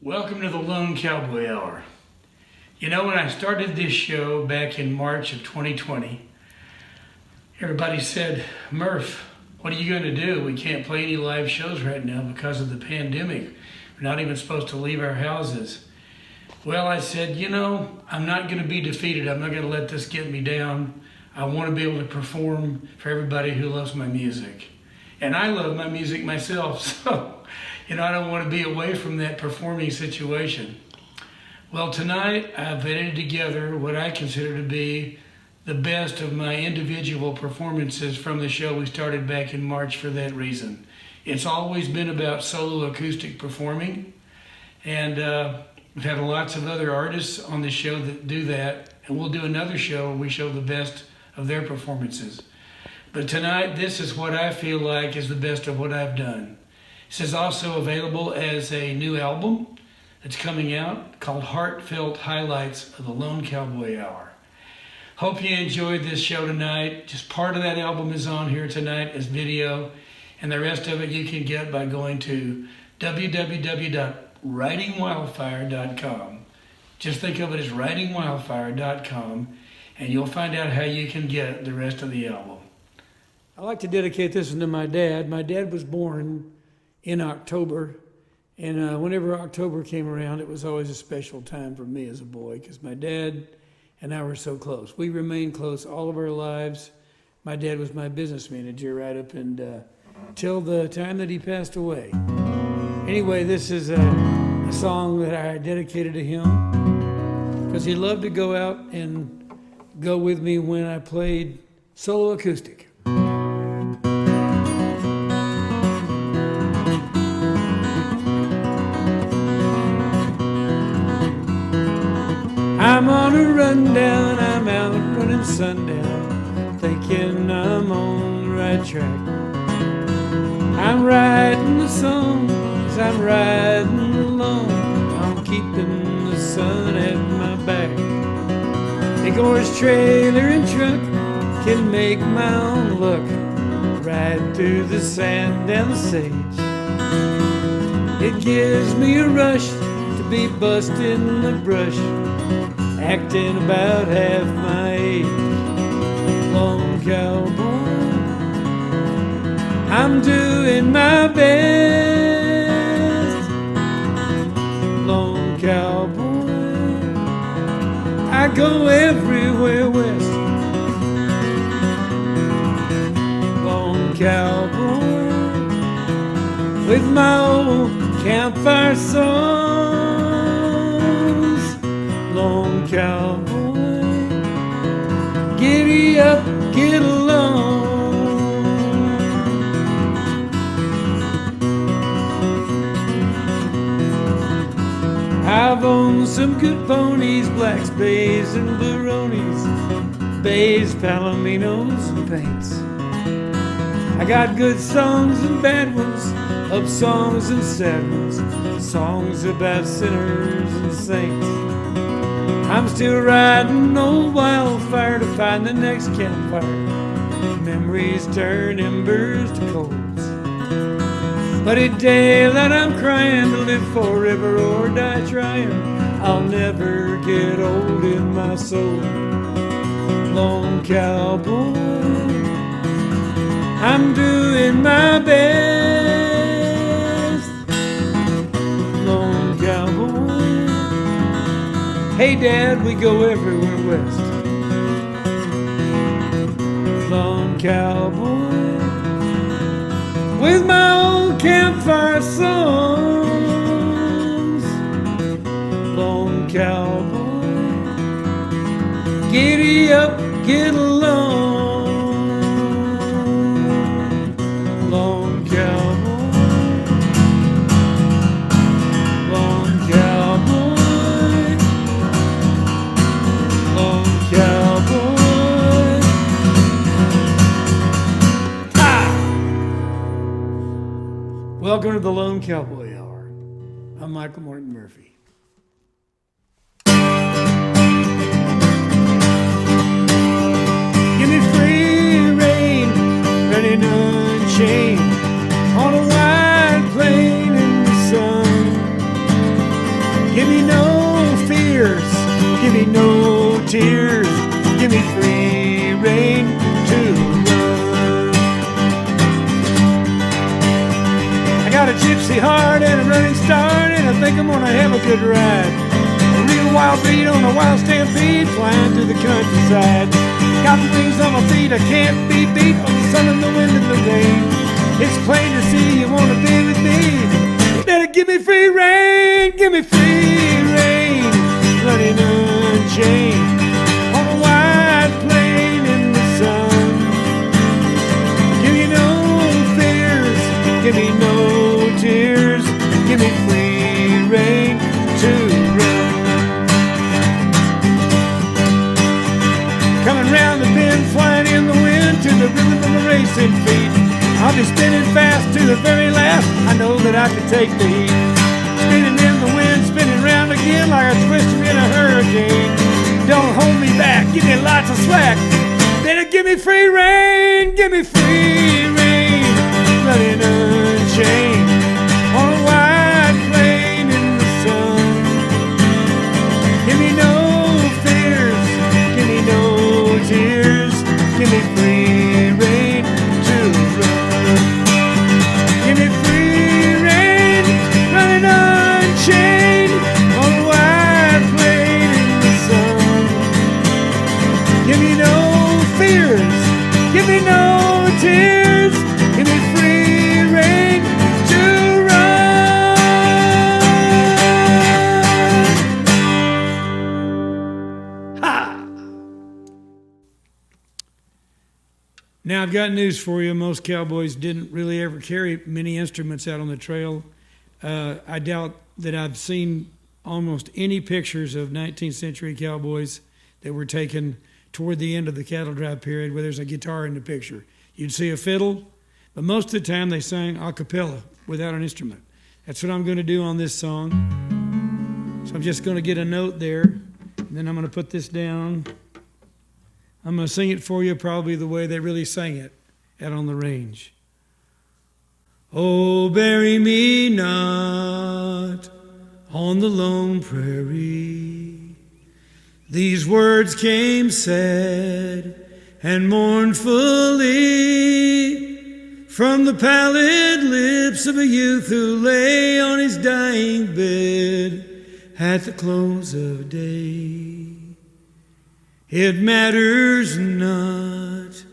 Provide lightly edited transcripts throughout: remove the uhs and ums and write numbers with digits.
Welcome to the Lone Cowboy Hour. You know, when I started this show back in March of 2020, everybody said, Murph, what are you going to do? We can't play any live shows right now because of the pandemic. We're not even supposed to leave our houses. Well, I said, you know, I'm not going to be defeated. I'm not going to let this get me down. I want to be able to perform for everybody who loves my music. And I love my music myself, so I don't want to be away from that performing situation. Well, tonight I've edited together what I consider to be the best of my individual performances from the show we started back in March for that reason. It's always been about solo acoustic performing, and we've had lots of other artists on the show that do that, and we'll do another show where we show the best of their performances. But tonight, this is what I feel like is the best of what I've done. This is also available as a new album that's coming out called Heartfelt Highlights of the Lone Cowboy Hour. Hope you enjoyed this show tonight. Just part of that album is on here tonight as video, and the rest of it you can get by going to www.writingwildfire.com. Just think of it as writingwildfire.com, and you'll find out how you can get the rest of the album. I'd like to dedicate this one to my dad. My dad was born in October, and whenever October came around, it was always a special time for me as a boy because my dad and I were so close. We remained close all of our lives. My dad was my business manager right up until the time that he passed away. Anyway, this is a song that I dedicated to him because he loved to go out and go with me when I played solo acoustic. I'm on a rundown, I'm out running sundown, thinking I'm on the right track. I'm writing the song as I'm riding along, I'm keeping the sun at my back. Big horse, trailer, and truck can make my own luck, ride through the sand and the sage. It gives me a rush to be busting the brush, acting about half my age. Lone cowboy, I'm doing my best. Lone cowboy, I go everywhere west. Lone cowboy, with my old campfire songs. Lone cowboy, giddy up, get along. I've owned some good ponies, blacks, bays, and barones, bays, palominos, and paints. I got good songs and bad ones, love songs and sad ones, songs about sinners and saints. I'm still riding old wildfire to find the next campfire. Memories turn embers to coals. But a day that I'm crying to live forever or die trying, I'll never get old in my soul. Lone cowboy, I'm doing my best. Lone cowboy, hey Dad, we go everywhere west. Lone cowboy, with my old campfire songs. Lone cowboy, giddy up, get along. Lone cowboy, lone cowboy, lone cowboy. Ah! Welcome to the Lone Cowboy Hour. I'm Michael Morton Murphy. Give me free rein, running unchained on a wide plain in the sun. Give me no fears, give me no tears, give me free rein to run. I got a gypsy heart and a running start, and I think I'm gonna have a good ride. A real wild beat on a wild stampede, flying through the countryside. Got the wings on my feet, I can't be beat on the sun and the wind and the rain. It's plain to see you wanna be with me. You better give me free rein, give me free rein, running unchained on a wide plain in the sun. Give me no fears, give me no tears, give me free rein to run. Coming round the bend, flying in the wind to the rhythm of my racing feet. I'll be spinning fast to the very last. I know that I can take the heat. Spinning in the wind, spinning round again like a twister in a hurricane. Don't hold me back, give me lots of slack. Better give me free rein, give me free rein, running unchained on a wide plain in the sun. Give me no fears, give me no tears, give me free rein to run. Give me free rein, running unchained on a wide plain in the sun. Give me no fears, give me no tears, give me free rein to run. Ha! Now I've got news for you. Most cowboys didn't really ever carry many instruments out on the trail. I doubt that I've seen almost any pictures of 19th century cowboys that were taken toward the end of the cattle drive period where there's a guitar in the picture. You'd see a fiddle, but most of the time they sang a cappella without an instrument. That's what I'm going to do on this song. So I'm just going to get a note there, and then I'm going to put this down. I'm going to sing it for you probably the way they really sang it out on the range. Oh, bury me not on the lone prairie. These words came sad and mournfully from the pallid lips of a youth who lay on his dying bed at the close of day. It matters not,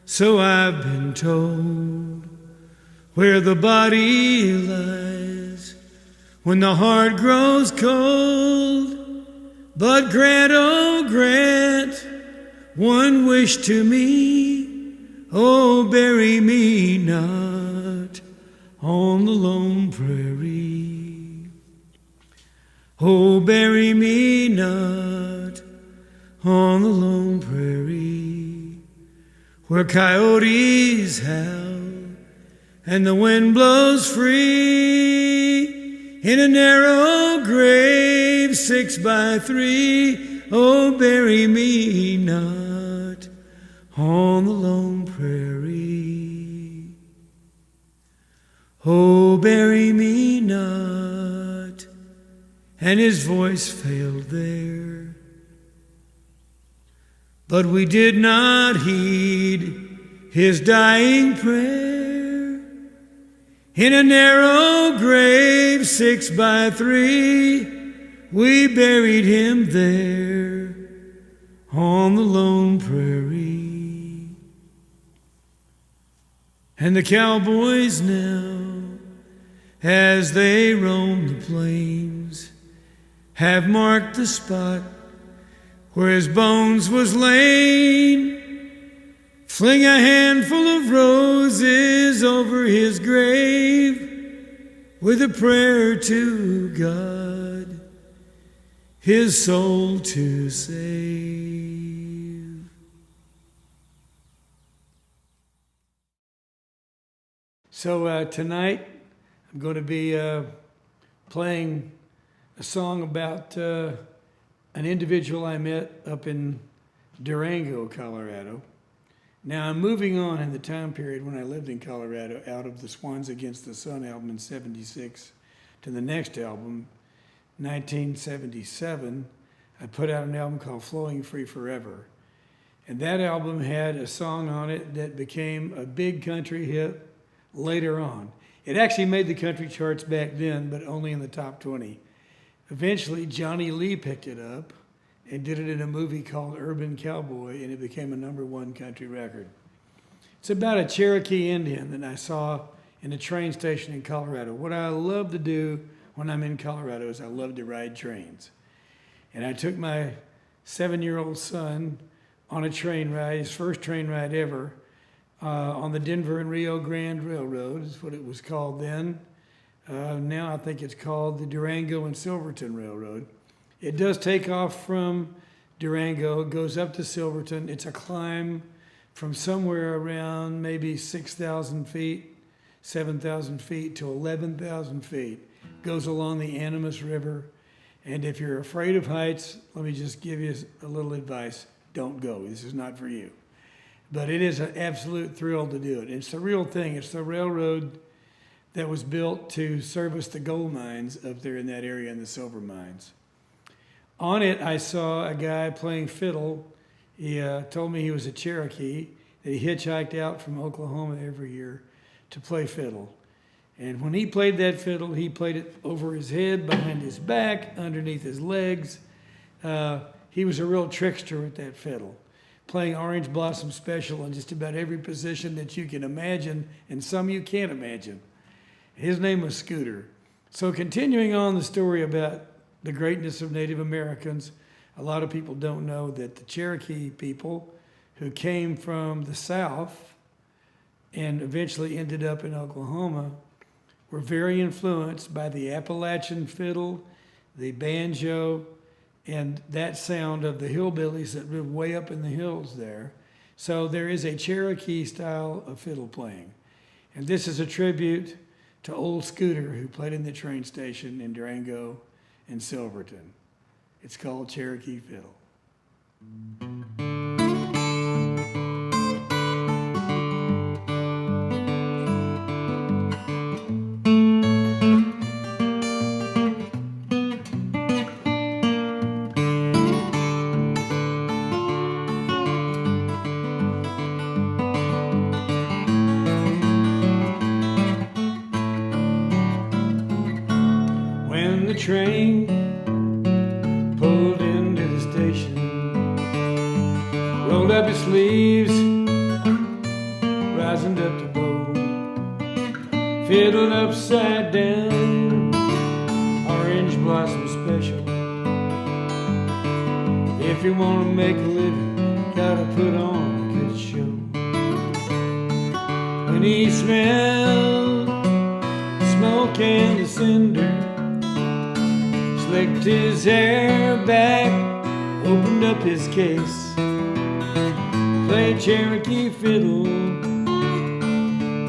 so I've been told, where the body lies when the heart grows cold. But grant, oh grant, one wish to me, oh bury me not on the lone prairie. Oh bury me not on the lone prairie, where coyotes howl and the wind blows free, in a narrow grave 6 by 3. Oh, bury me not on the lone prairie. Oh, bury me not. And his voice failed there. But we did not heed his dying prayer. In a narrow grave 6 by 3, we buried him there on the lone prairie. And the cowboys now, as they roam the plains, have marked the spot where his bones was lain. Fling a handful of roses over his grave with a prayer to God, his soul to save. So tonight I'm going to be playing a song about an individual I met up in Durango, Colorado. Now I'm moving on in the time period when I lived in Colorado out of the Swans Against the Sun album in '76 to the next album. 1977, I put out an album called Flowing Free Forever. And that album had a song on it that became a big country hit later on. It actually made the country charts back then, but only in the top 20. Eventually, Johnny Lee picked it up and did it in a movie called Urban Cowboy, and it became a #1 country record. It's about a Cherokee Indian that I saw in a train station in Colorado. What I love to do when I'm in Colorado is I love to ride trains. And I took my 7-year-old son on a train ride, his first train ride ever, on the Denver and Rio Grande Railroad, is what it was called then. Now I think it's called the Durango and Silverton Railroad. It does take off from Durango, goes up to Silverton. It's a climb from somewhere around maybe 6,000 feet, 7,000 feet to 11,000 feet. Goes along the Animas River. And if you're afraid of heights, let me just give you a little advice. Don't go. This is not for you. But it is an absolute thrill to do it. It's the real thing. It's the railroad that was built to service the gold mines up there in that area and the silver mines. On it, I saw a guy playing fiddle. He told me he was a Cherokee, that he hitchhiked out from Oklahoma every year to play fiddle. And when he played that fiddle, he played it over his head, behind his back, underneath his legs. He was a real trickster with that fiddle, playing Orange Blossom Special in just about every position that you can imagine, and some you can't imagine. His name was Scooter. So continuing on the story about the greatness of Native Americans, a lot of people don't know that the Cherokee people who came from the South and eventually ended up in Oklahoma were very influenced by the Appalachian fiddle, the banjo, and that sound of the hillbillies that live way up in the hills there. So there is a Cherokee style of fiddle playing. And this is a tribute to old Scooter, who played in the train station in Durango and Silverton. It's called Cherokee Fiddle. When the train pulled into the station, rolled up his sleeves, rising up to bow, fiddled upside down, Orange Blossom Special. If you want to make a living, gotta put on a good show. When he smelled smoke and the cinder, slicked his hair back, opened up his case, played Cherokee fiddle,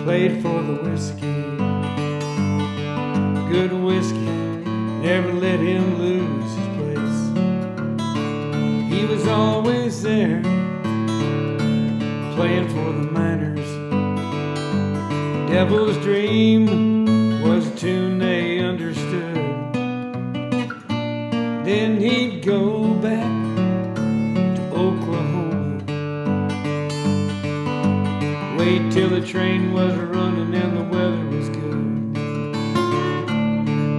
played for the whiskey. Good whiskey never let him lose his place. He was always there, playing for the miners. Devil's Dream was a tune they understood. Then he'd go back to Oklahoma, wait till the train was running and the weather was good.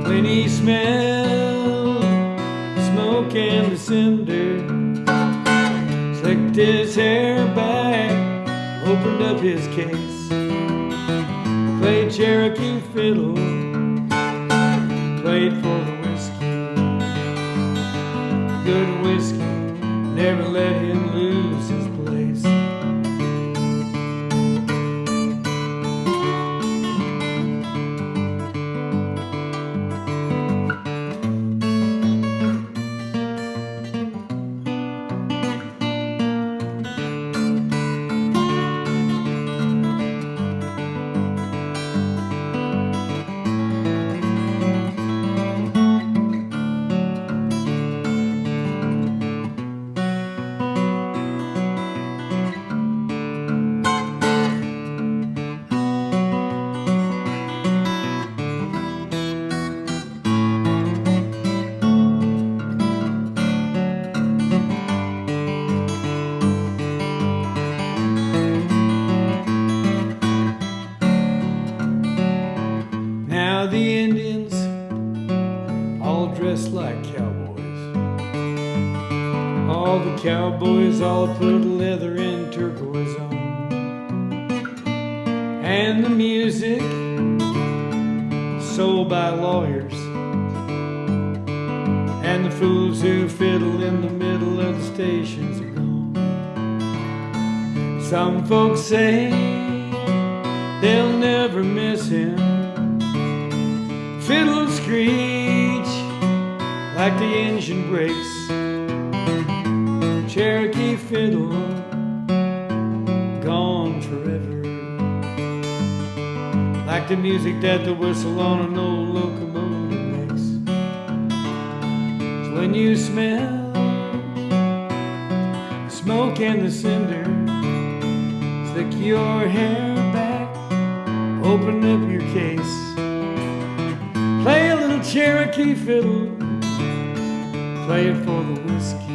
When he smelled smoke and the cinder, slicked his hair back, opened up his case, played Cherokee fiddle, played for the whiskey. Good whiskey never let him lose his place. all dressed like cowboys. All the cowboys all put leather and turquoise on. And the music sold by lawyers. And the fools who fiddle in the middle of the stations are gone. Some folks say they'll never miss him. Fiddle screech like the engine brakes. Cherokee fiddle gone forever. Like the music that the whistle on an old locomotive makes. So when you smell the smoke and the cinder, slick your hair back, open up your case. Play a little Cherokee fiddle, play it for the whiskey.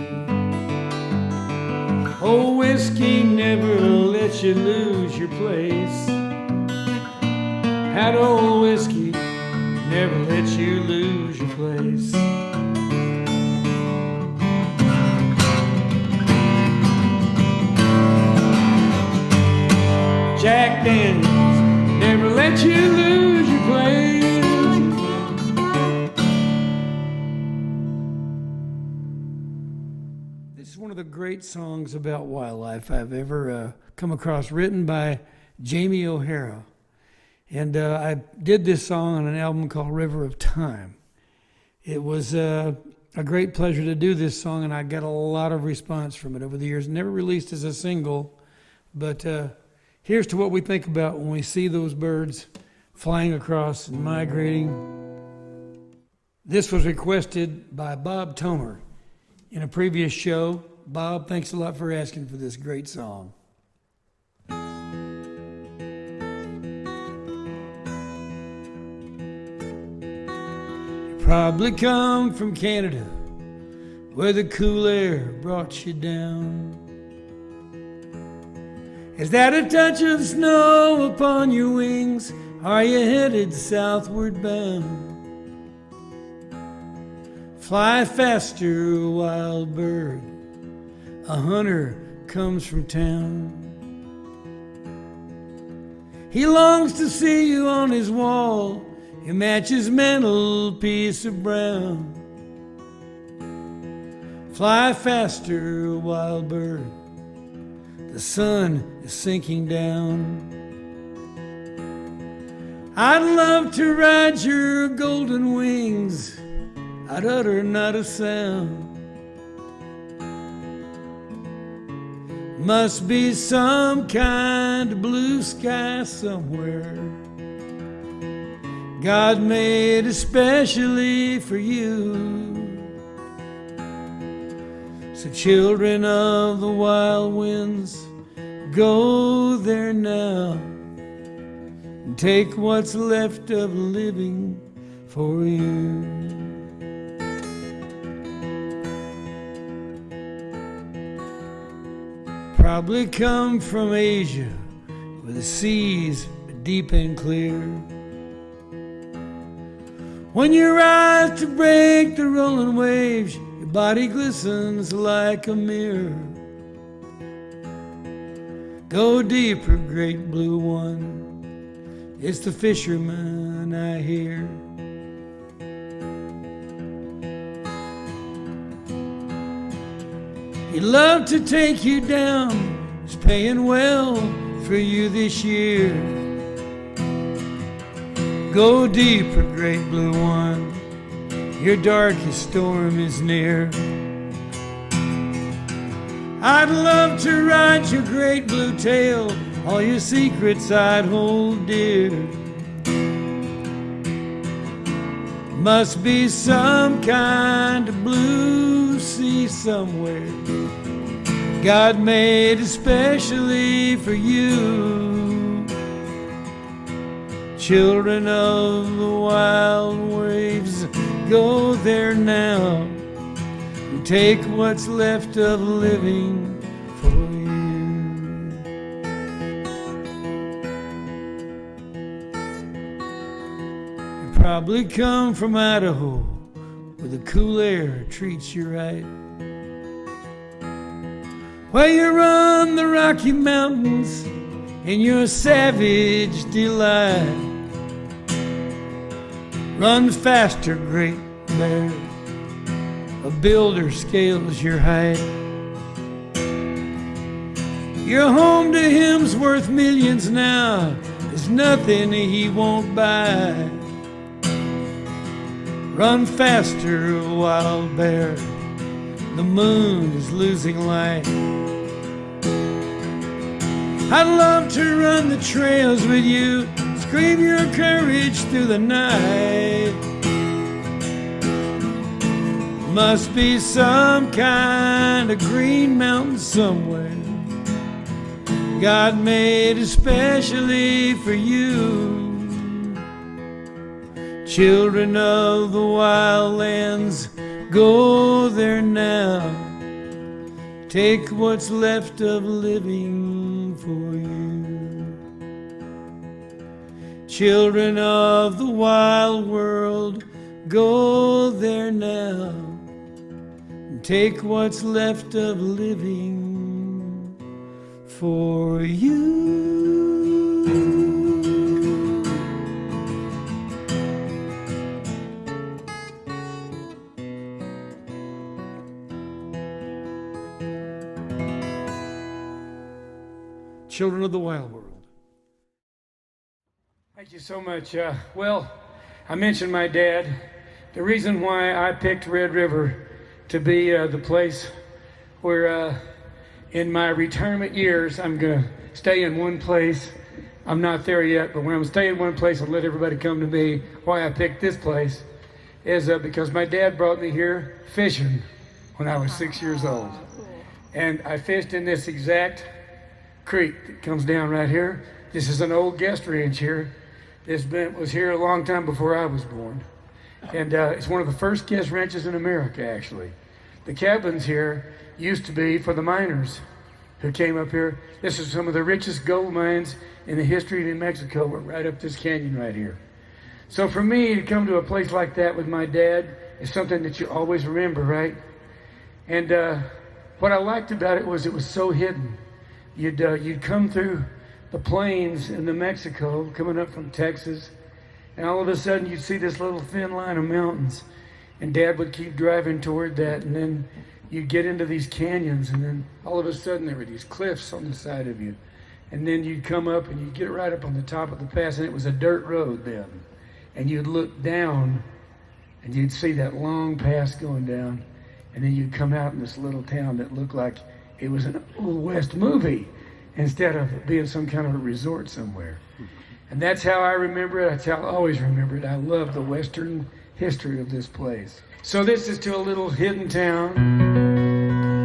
Oh, whiskey never lets you lose your place. That old whiskey never lets you lose your place. Jack Daniels never let you lose your place. This is one of the great songs about wildlife I've ever come across, written by Jamie O'Hara. And I did this song on an album called River of Time. It was a great pleasure to do this song, and I got a lot of response from it over the years. Never released as a single, but here's to what we think about when we see those birds flying across and migrating. This was requested by Bob Tomer in a previous show. Bob, thanks a lot for asking for this great song. Probably come from Canada, where the cool air brought you down. Is that a touch of snow upon your wings? Are you headed southward bound? Fly faster, wild bird, a hunter comes from town. He longs to see you on his wall. You match his mental piece of brown. Fly faster, wild bird, the sun is sinking down. I'd love to ride your golden wings, I'd utter not a sound. Must be some kind of blue sky somewhere God made especially for you. So children of the wild winds, go there now and take what's left of living for you. Probably come from Asia, where the seas are deep and clear. When you rise to break the rolling waves, your body glistens like a mirror. Go deeper, great blue one, it's the fisherman I hear. He'd love to take you down, he's paying well for you this year. Go deeper, great blue one, your darkest storm is near. I'd love to ride your great blue tail, all your secrets I'd hold dear. Must be some kind of blue sea somewhere God made especially for you. Children of the wild waves, go there now and take what's left of living for you. You probably come from Idaho, where the cool air treats you right. Where you run the Rocky Mountains in your savage delight. Run faster, great bear, a builder scales your height. Your home to him's worth millions now, there's nothing he won't buy. Run faster, wild bear, the moon is losing light. I'd love to run the trails with you, scream your courage through the night. Must be some kind of green mountain somewhere God made especially for you. Children of the wild lands, go there now. Take what's left of living for you. Children of the wild world, go there now. Take what's left of living for you. Children of the wild world. Thank you so much. Well, I mentioned my dad. The reason why I picked Red River to be the place where in my retirement years I'm going to stay in one place. I'm not there yet, but when I'm staying in one place and let everybody come to me, why I picked this place is because my dad brought me here fishing when I was 6 years old. And I fished in this exact creek that comes down right here. This is an old guest ranch here. This was here a long time before I was born. And it's one of the first guest ranches in America, actually. The cabins here used to be for the miners who came up here. This is some of the richest gold mines in the history of New Mexico, were right up this canyon right here. So for me to come to a place like that with my dad is something that you always remember, right? And what I liked about it was so hidden. You'd come through the plains in New Mexico, coming up from Texas, and all of a sudden you'd see this little thin line of mountains, and Dad would keep driving toward that, and then you'd get into these canyons, and then all of a sudden there were these cliffs on the side of you, and then you'd come up and you'd get right up on the top of the pass, and it was a dirt road then, and you'd look down and you'd see that long pass going down, and then you'd come out in this little town that looked like it was an Old West movie instead of being some kind of a resort somewhere. And that's how I remember it. That's how I always remember it. I love the Western history of this place. So this is to a little hidden town,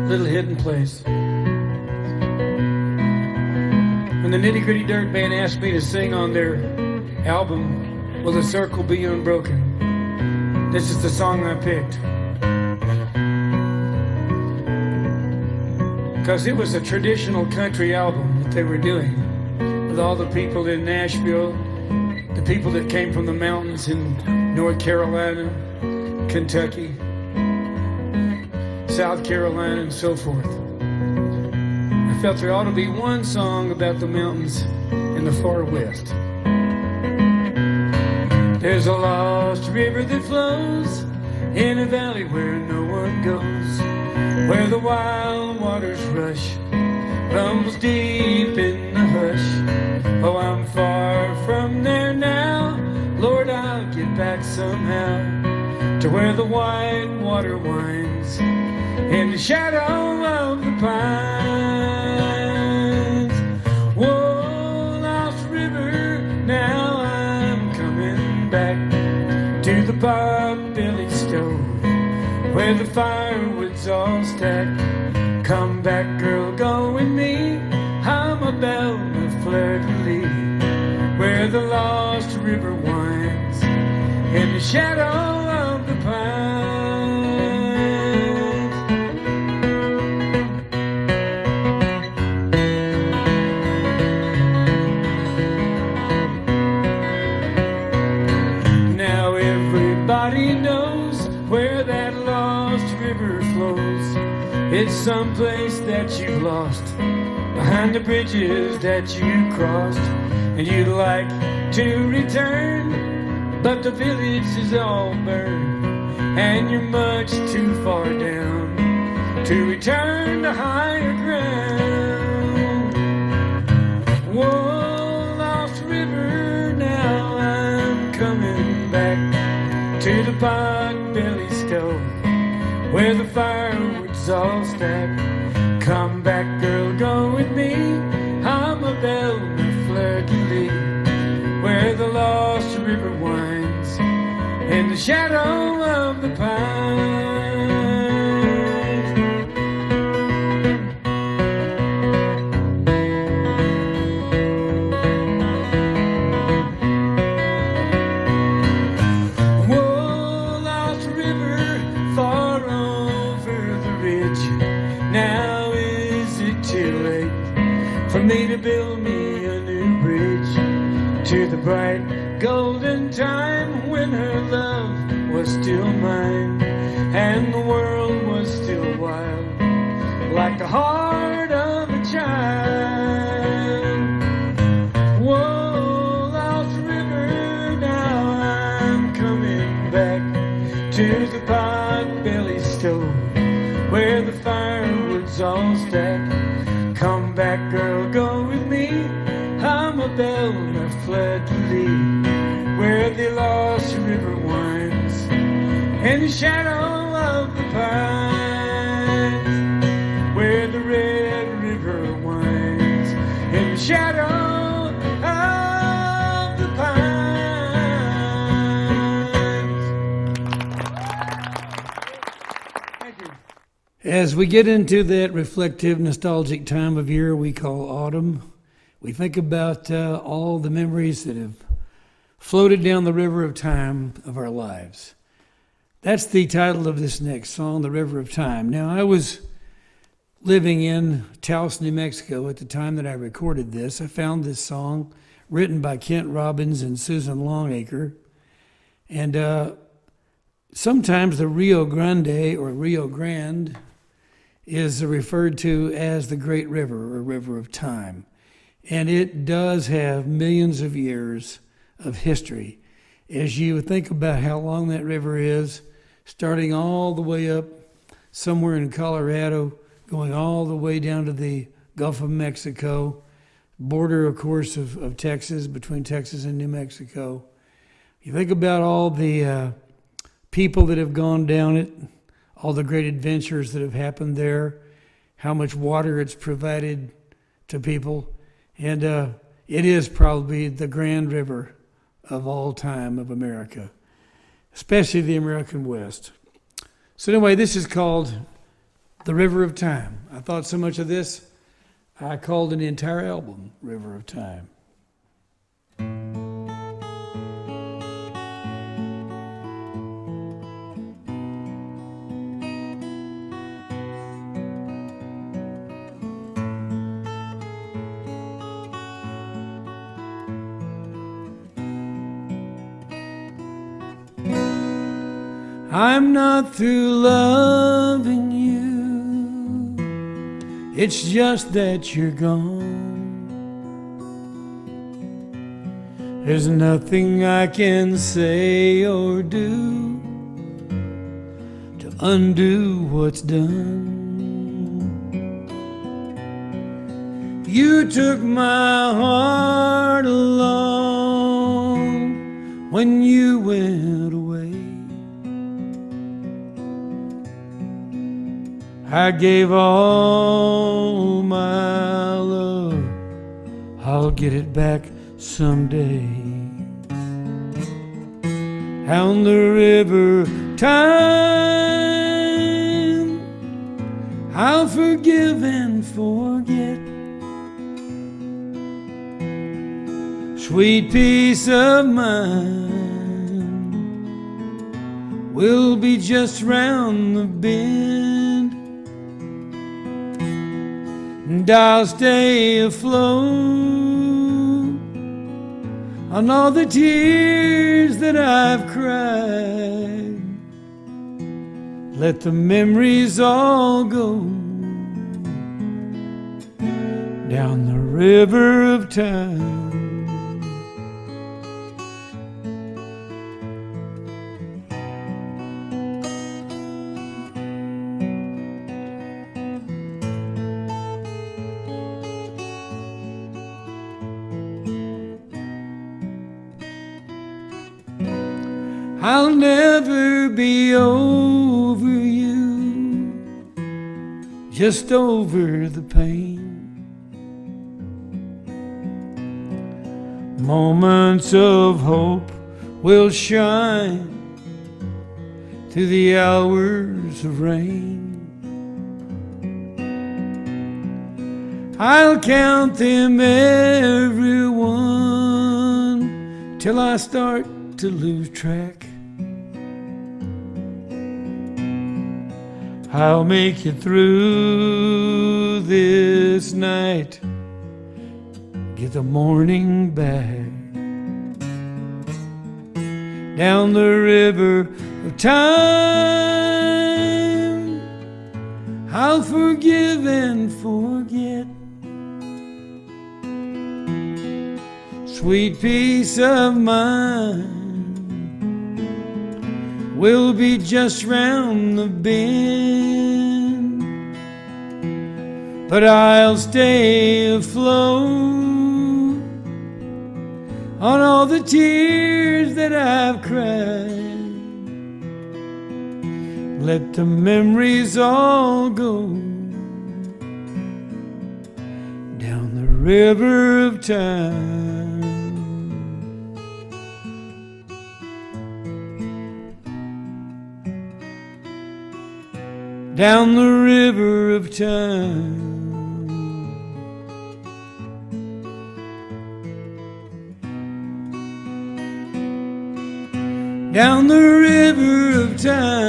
little hidden place. When the Nitty Gritty Dirt Band asked me to sing on their album, Will the Circle Be Unbroken? This is the song I picked. Because it was a traditional country album that they were doing with all the people in Nashville, the people that came from the mountains in North Carolina, Kentucky, South Carolina, and so forth. I felt there ought to be one song about the mountains in the far west. There's a lost river that flows in a valley where no one goes, where the wild waters rush, rumbles deep in the hush. Oh, I'm far from there now, Lord, I'll get back somehow to where the white water winds in the shadow of the pines. Whoa, lost river, now I'm coming back to the pot-bellied stove where the firewood's all stacked. Come back, girl, go with me. I'm about the fleur-de-lis, where the lost river winds in the shadow of the pines. Now everybody knows where that lost river flows. It's someplace that you've lost, behind the bridges that you crossed, and you'd like to return, but the village is all burned, and you're much too far down to return to higher ground. Whoa, lost river, now I'm coming back to the pot-belly stove, where the firewood's all stacked. Come back, girl, go with me. I'm a belle fleur-de-lis, where the lost river winds in the shadow of the pines. Whoa, lost river, far over the ridge. Now is it too late for me to build me a new bridge to the bright golden time when her love was still mine and the world was still wild, like the heart of a child? Whoa, lost river, now I'm coming back to the pot-belly stove, where the firewood's all stacked. Come back, girl, go with me. I'm a belle fleur-de-lis, where the lost river winds in the shadow of the pines, where the red river winds in the shadow of the pines. Thank you. As we get into that reflective, nostalgic time of year we call autumn, we think about all the memories that have floated down the river of time of our lives. That's the title of this next song, The River of Time. Now, I was living in Taos, New Mexico at the time that I recorded this. I found this song written by Kent Robbins and Susan Longacre. And sometimes the Rio Grande or Rio Grande is referred to as the Great River or River of Time. And it does have millions of years of history. As you think about how long that river is, starting all the way up somewhere in Colorado, going all the way down to the Gulf of Mexico, border, of course, of Texas, between Texas and New Mexico. You think about all the people that have gone down it, all the great adventures that have happened there, how much water it's provided to people. And it is probably the grand river of all time of America, especially the American West. So anyway, this is called The River of Time. I thought so much of this, I called an entire album River of Time. I'm not through loving you, it's just that you're gone. There's nothing I can say or do to undo what's done. You took my heart along when you went away. I gave all my love, I'll get it back someday. Down the river time, I'll forgive and forget. Sweet peace of mind will be just round the bend. And I'll stay afloat on all the tears that I've cried. let the memories all go down the river of time. I'll never be over you, just over the pain. Moments of hope will shine through the hours of rain. I'll count them, everyone, till I start to lose track. I'll make it through this night, get the morning back. Down the river of time, I'll forgive and forget. Sweet peace of mind will be just round the bend, but I'll stay afloat on all the tears that I've cried. Let the memories all go down the river of time. Down the river of time. Down the river of time.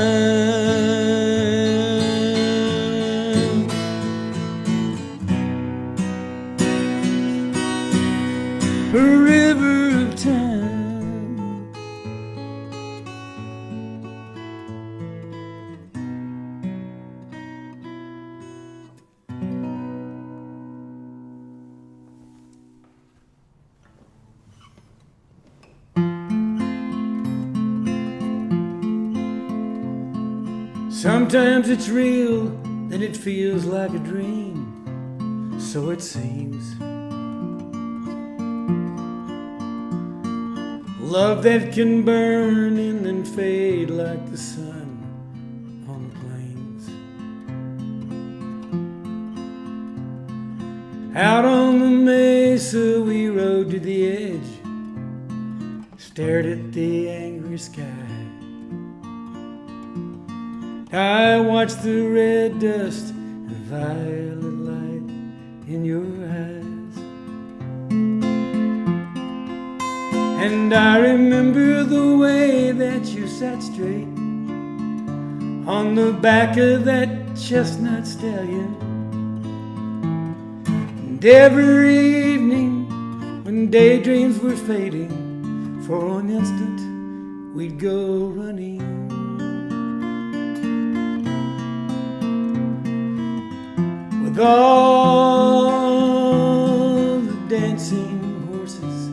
A river of time. Sometimes it's real, then it feels like a dream, so it seems. Love that can burn and then fade like the sun on the plains. Out on the mesa we rode to the edge, stared at the angry sky. I watched the red dust and violet light in your eyes, and I remember the way that you sat straight on the back of that chestnut stallion. And every evening when daydreams were fading, for an instant we'd go running. With all the dancing horses,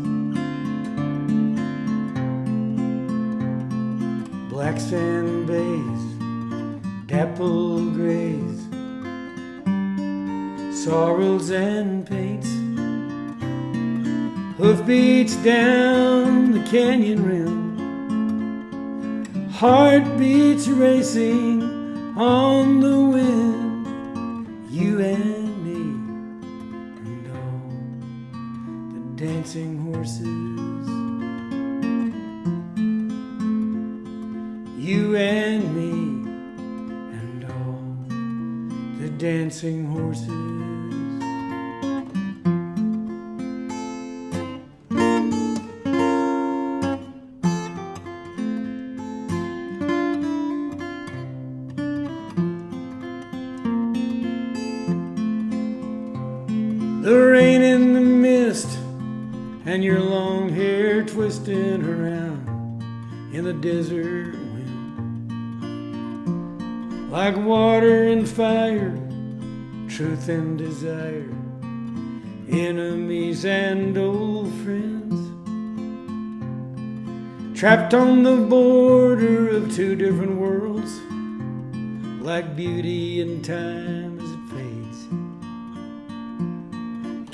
black sand bays, dapple grays, sorrels and paints, hoofbeats down the canyon rim, heartbeats racing on the wind. You and me and all the dancing horses. You and me and all the dancing horses. The rain and the mist and your long hair twisting around in the desert wind. like water and fire, truth and desire, enemies and old friends, trapped on the border of two different worlds, like beauty and time as it fades.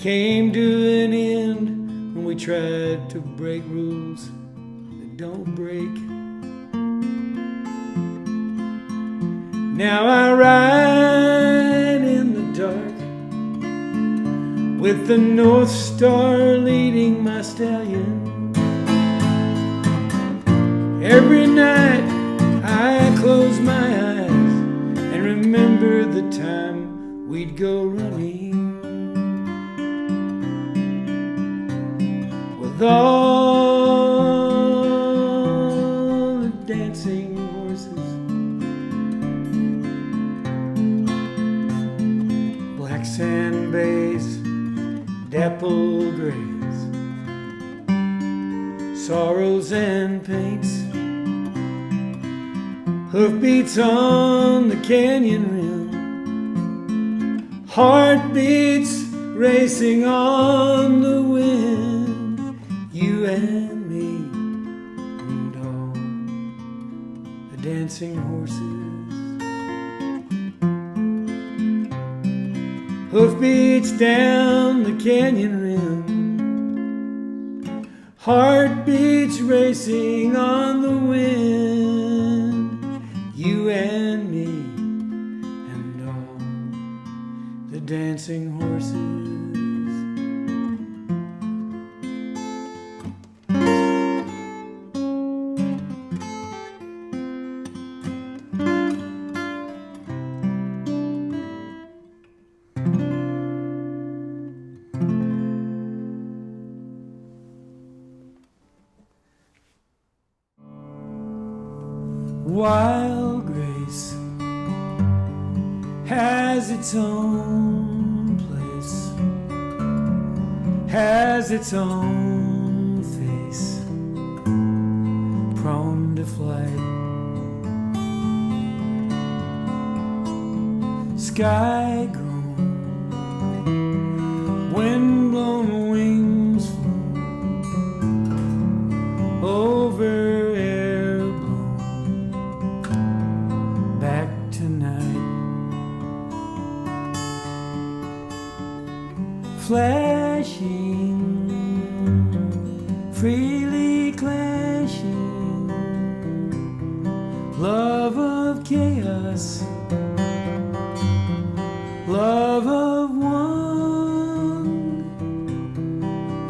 Came to an end when we tried to break rules that don't break. Now I ride in the dark with the North Star leading my stallion. Every night I close my eyes and remember the time we'd go running with all the dancing horses, black sand bays, dappled grays, sorrows and paints, hoofbeats on the canyon rim, heartbeats racing on the wind, you and me and all the dancing horses. Hoofbeats down the canyon rim, heartbeats racing on the wind, you and me and all the dancing horses. Wild grace has its own place, has its own face, prone to flight. Sky grown, wind blown wings flown over flashing, freely clashing, love of chaos, love of one.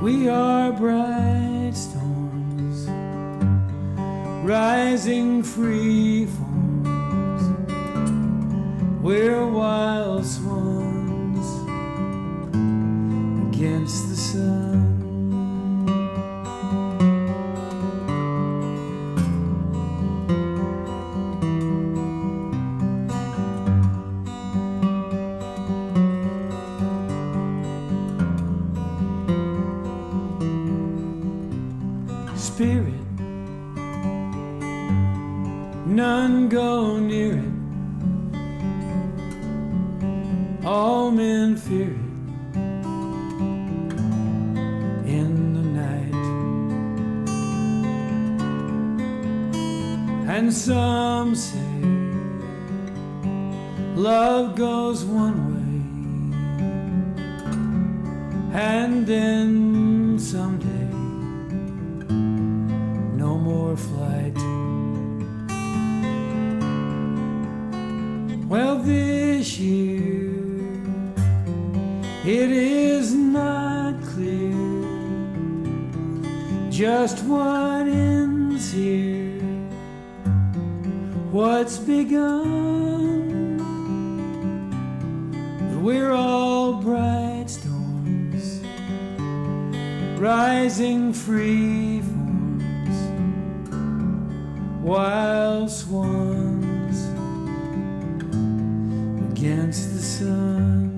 We are bright storms, rising free forms. We're wild swans against the sun. Spirit, none go near it, all men fear it. And some say love goes one way, and then someday no more flight. Well, this year it is not clear just what ends here. What's begun? We're all bright storms, rising free forms, wild swans against the sun.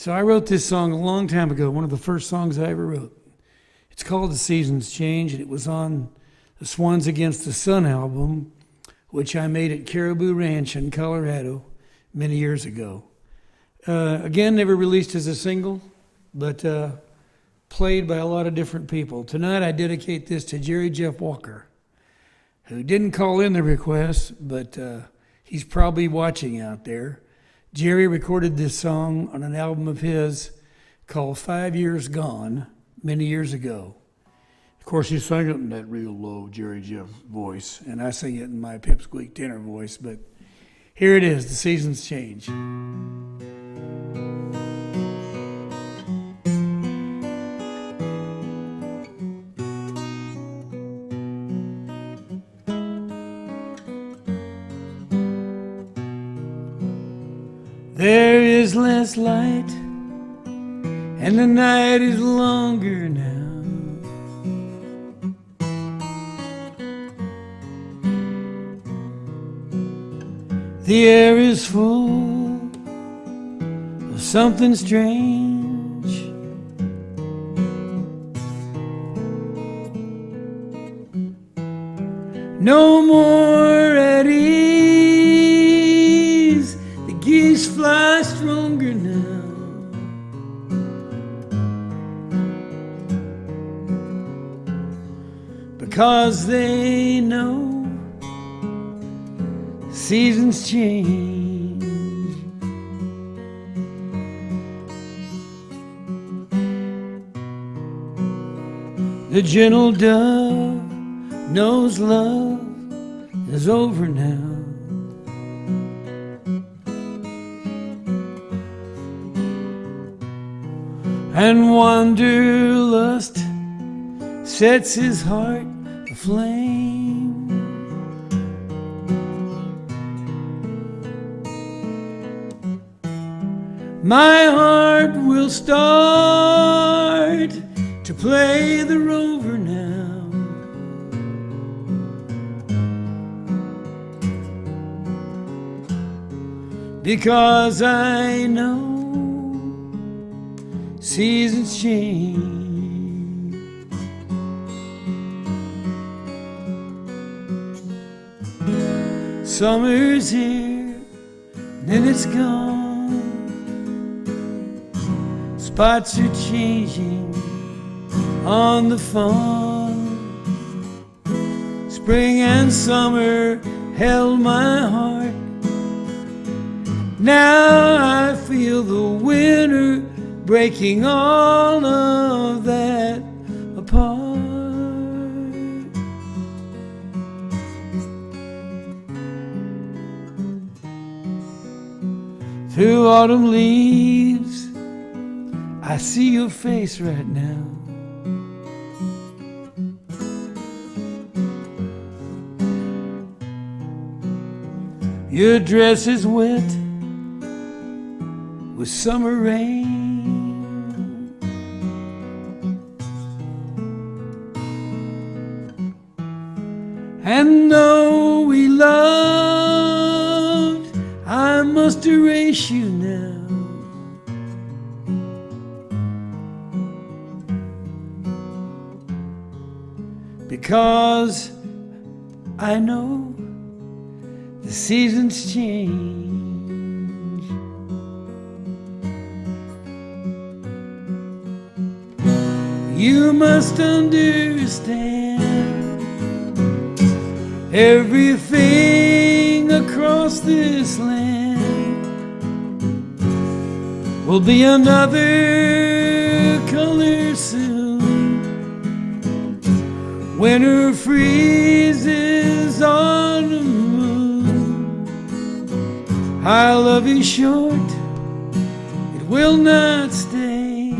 So I wrote this song a long time ago, one of the first songs I ever wrote. It's called The Seasons Change, and it was on the Swans Against the Sun album, which I made at Caribou Ranch in Colorado many years ago. Again, never released as a single, but played by a lot of different people. Tonight I dedicate this to Jerry Jeff Walker, who didn't call in the request, but he's probably watching out there. Jerry recorded this song on an album of his called 5 Years Gone many years ago. Of course, he sang it in that real low Jerry Jeff voice, and I sing it in my pipsqueak tenor voice, but here it is, The Seasons Change. There is less light, and the night is longer now. The air is full of something strange. No more at ease, the geese fly stronger now. Because they know seasons change. The gentle dove knows love is over now. And wanderlust sets his heart aflame. My heart will start to play the rover now. Because I know seasons change. Summer's here, then it's gone. Spots are changing on the fawn. Spring and summer held my heart. Now I feel the winter breaking all of that apart. Through autumn leaves, I see your face right now. Your dress is wet with summer rain. And though we loved, I must erase you now. Because I know the seasons change. You must understand everything across this land will be another color soon. Winter freezes on the moon. Our love is short, it will not stay.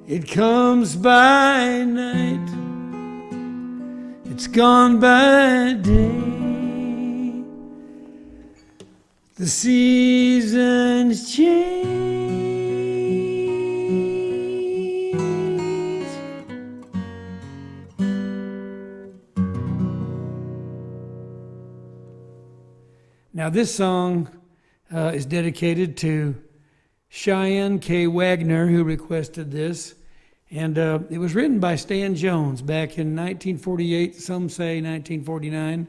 It comes by night, it's gone by day. The seasons change. Now this song is dedicated to Cheyenne K. Wagner who requested this. And it was written by Stan Jones back in 1948, some say 1949.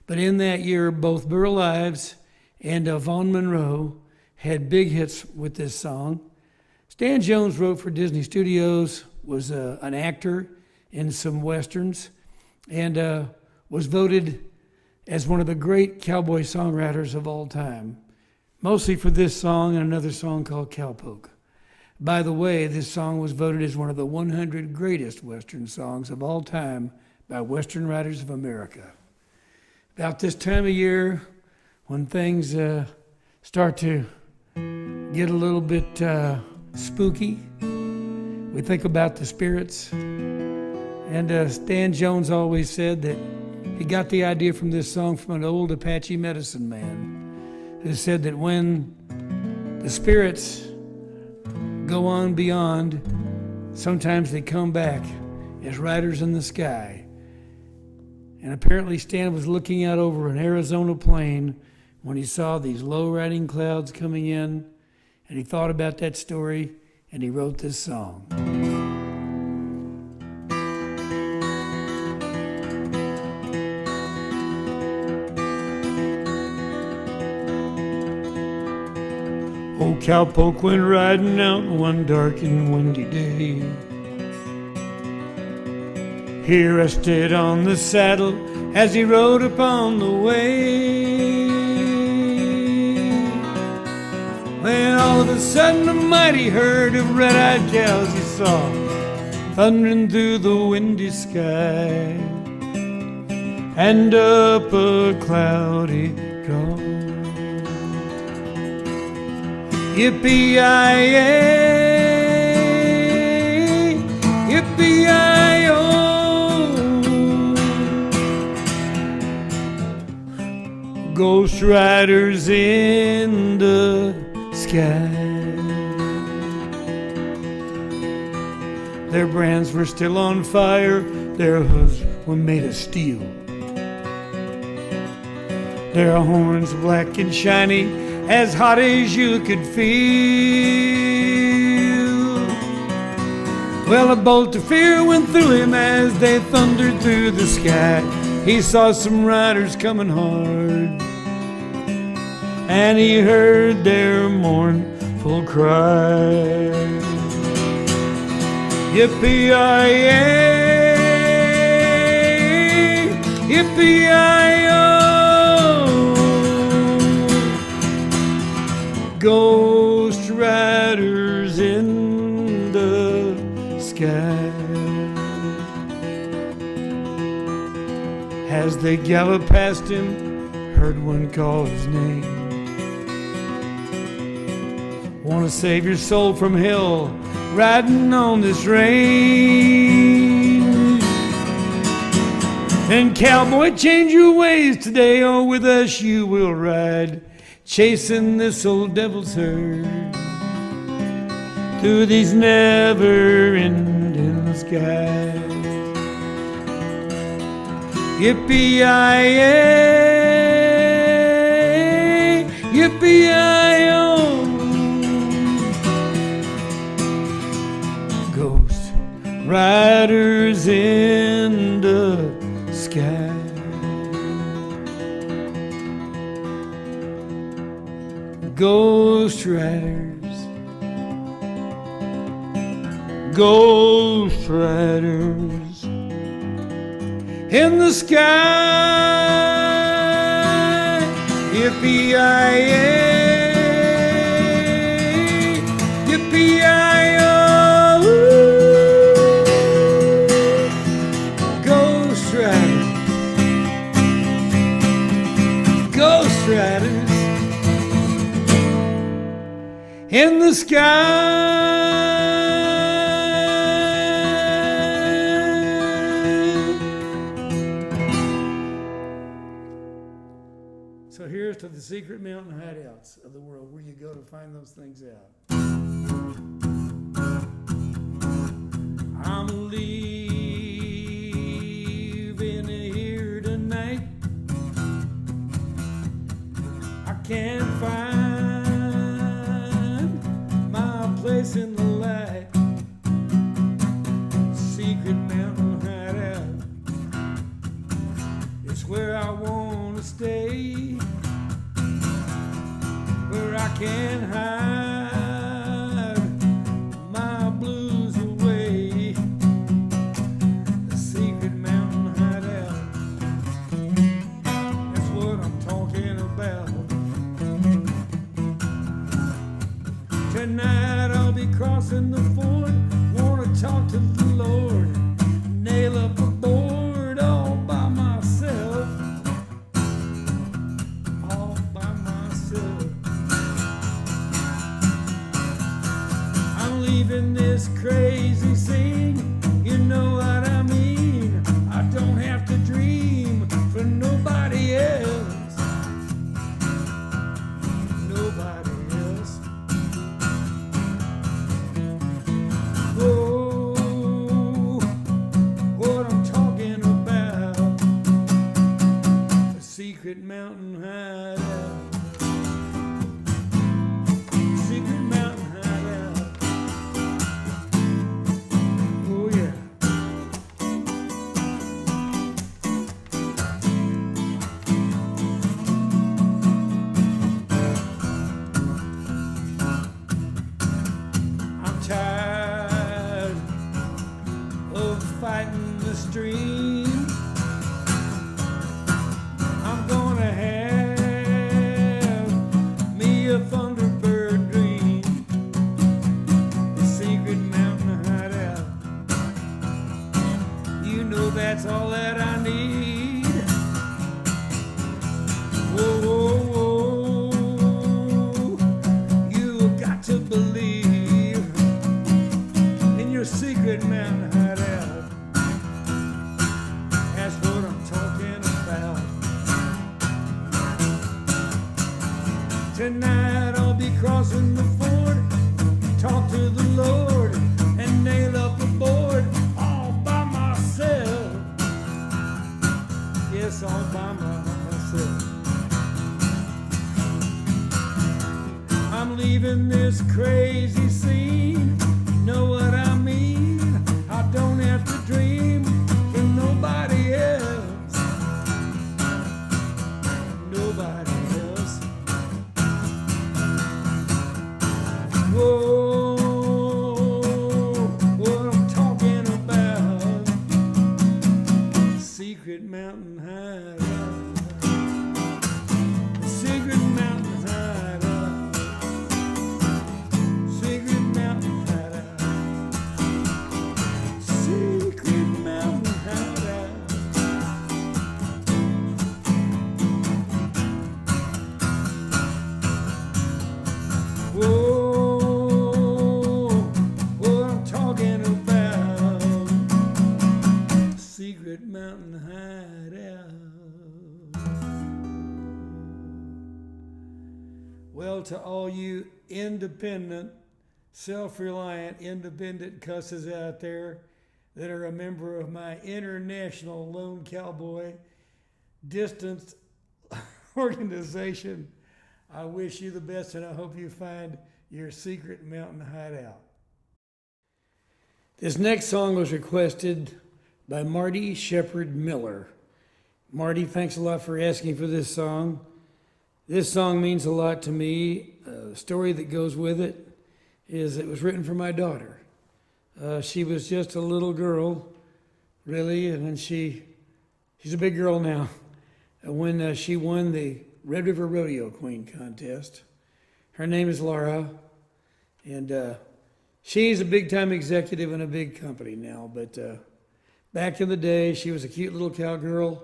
But in that year, both Burl Ives and Vaughn Monroe had big hits with this song. Stan Jones wrote for Disney Studios, was an actor in some westerns, and was voted as one of the great cowboy songwriters of all time, mostly for this song and another song called Cowpoke. By the way, this song was voted as one of the 100 greatest western songs of all time by Western Writers of America. About this time of year, when things start to get a little bit spooky, we think about the spirits. And Stan Jones always said that he got the idea from this song from an old Apache medicine man who said that when the spirits go on beyond, sometimes they come back as riders in the sky. And apparently Stan was looking out over an Arizona plain when he saw these low-riding clouds coming in, and he thought about that story, and he wrote this song. Old Cowpoke went riding out one dark and windy day. He rested on the saddle as he rode upon the way. When all of a sudden a mighty herd of red-eyed cows he saw thundering through the windy sky, and up a cloudy draw. Yippee-yi-yay, yippee-yi-yo. Ghost riders in the sky. Their brands were still on fire, their hooves were made of steel. Their horns black and shiny, as hot as you could feel. Well, a bolt of fear went through him as they thundered through the sky. He saw some riders coming hard, and he heard their mournful cry. Yippee-yi-yay, yippee-yi-yo. Ghost riders in the sky. As they galloped past him, heard one call his name. Want to save your soul from hell, riding on this range. And cowboy, change your ways today, or with us you will ride, chasing this old devil's herd through these never-ending skies. Yippee-yi-yay, yippee-yi-yo. Ghost riders in the sky. Ghost riders, ghost riders in the sky. Yippee-yi-yay, yippee-yi-yo. Ghost riders, ghost riders in the sky. So here's to the secret mountain hideouts of the world where you go to find those things out. I'm leaving here tonight. I can't find can hide my blues away. The secret mountain hideout, that's what I'm talking about. Tonight I'll be crossing the ford, wanna talk to the Lord, nail up a board all by myself, all by myself. I'm leaving this crazy scene, you know what I mean. I don't have to dream for nobody else, nobody else. Oh, what I'm talking about, a secret mountain hideout, secret mountain hideout. Oh yeah. I'm tired of fighting the stream. I'm gonna have me a thunderbird dream. The secret mountain hideout, you know that's all that I need. Whoa, whoa, whoa, you got to believe in your secret mountain hideout. That's what I'm talking about. Tonight I'll be crossing the ford, talk to the Lord, and nail up a board all by myself. Yes, all by myself. I'm leaving this crazy scene, you know what I mean. I don't have to dream for nobody else, nobody else. Whoa, what I'm talking about, secret mountain hideout, secret mountain hideout, secret mountain hideout, secret mountain hideout. Whoa, what I'm talking about, secret mountain hideout. Well, to all you independent, self-reliant, independent cusses out there that are a member of my international lone cowboy distanced organization, I wish you the best, and I hope you find your secret mountain hideout. This next song was requested by Marty Shepard Miller. Marty, thanks a lot for asking for this song. This song means a lot to me. The story that goes with it is it was written for my daughter. She was just a little girl, really, and then she's a big girl now. When she won the Red River Rodeo Queen contest. Her name is Laura, and she's a big-time executive in a big company now, but back in the day, she was a cute little cowgirl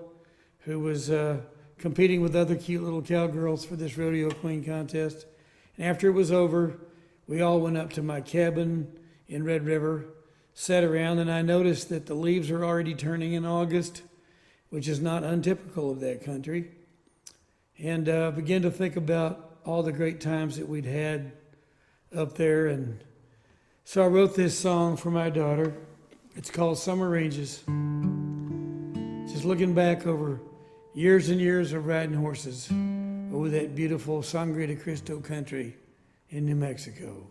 who was competing with other cute little cowgirls for this Rodeo Queen contest. And after it was over, we all went up to my cabin in Red River, sat around, and I noticed that the leaves are already turning in August, which is not untypical of that country, and began to think about all the great times that we'd had up there. And so I wrote this song for my daughter. It's called Summer Ranges. Just looking back over years and years of riding horses over that beautiful Sangre de Cristo country in New Mexico.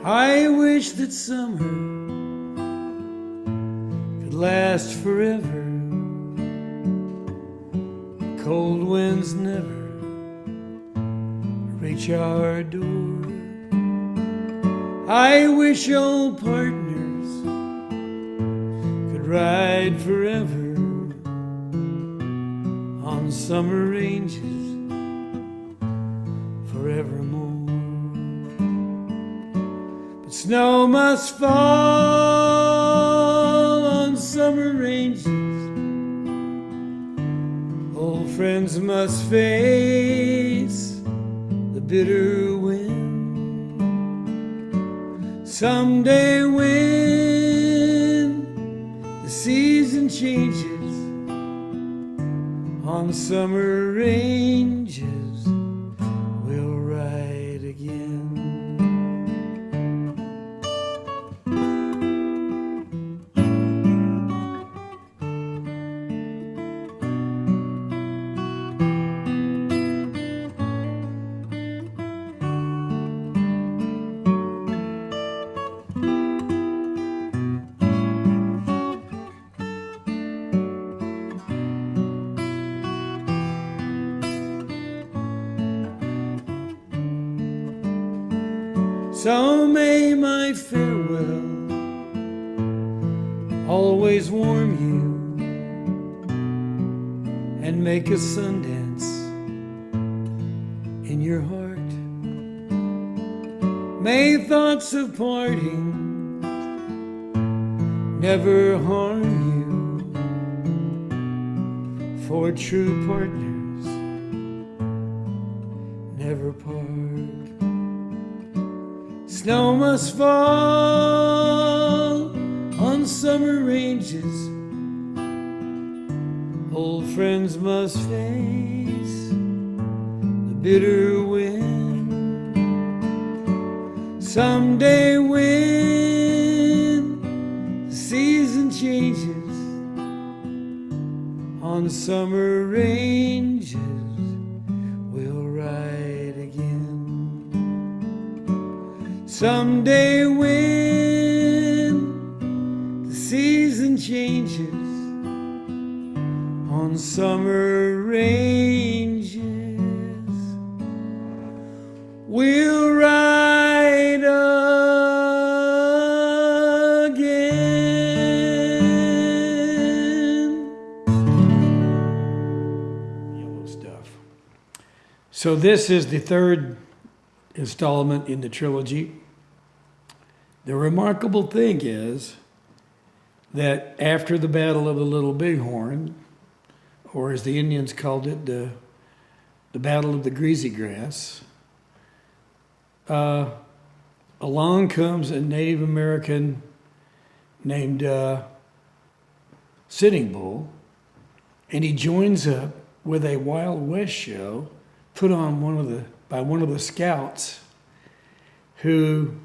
I wish that summer could last forever. Cold winds never reach our door. I wish old partners could ride forever on summer ranges forevermore. But snow must fall on summer ranges. Old friends must face the bitter wind. Someday when the season changes on summer ranges, we'll ride again. So may my farewell always warm you and make a Sundance in your heart. May thoughts of parting never harm you, for true partners never part. Snow must fall on summer ranges. Old friends must face the bitter wind. Someday when the season changes on summer ranges, we'll ride again. Someday when the season changes on summer ranges, we'll ride again. Yellow stuff. So this is the third installment in the trilogy. The remarkable thing is that after the Battle of the Little Bighorn, or as the Indians called it, the Battle of the Greasy Grass, along comes a Native American named Sitting Bull, and he joins up with a Wild West show put on by one of the scouts who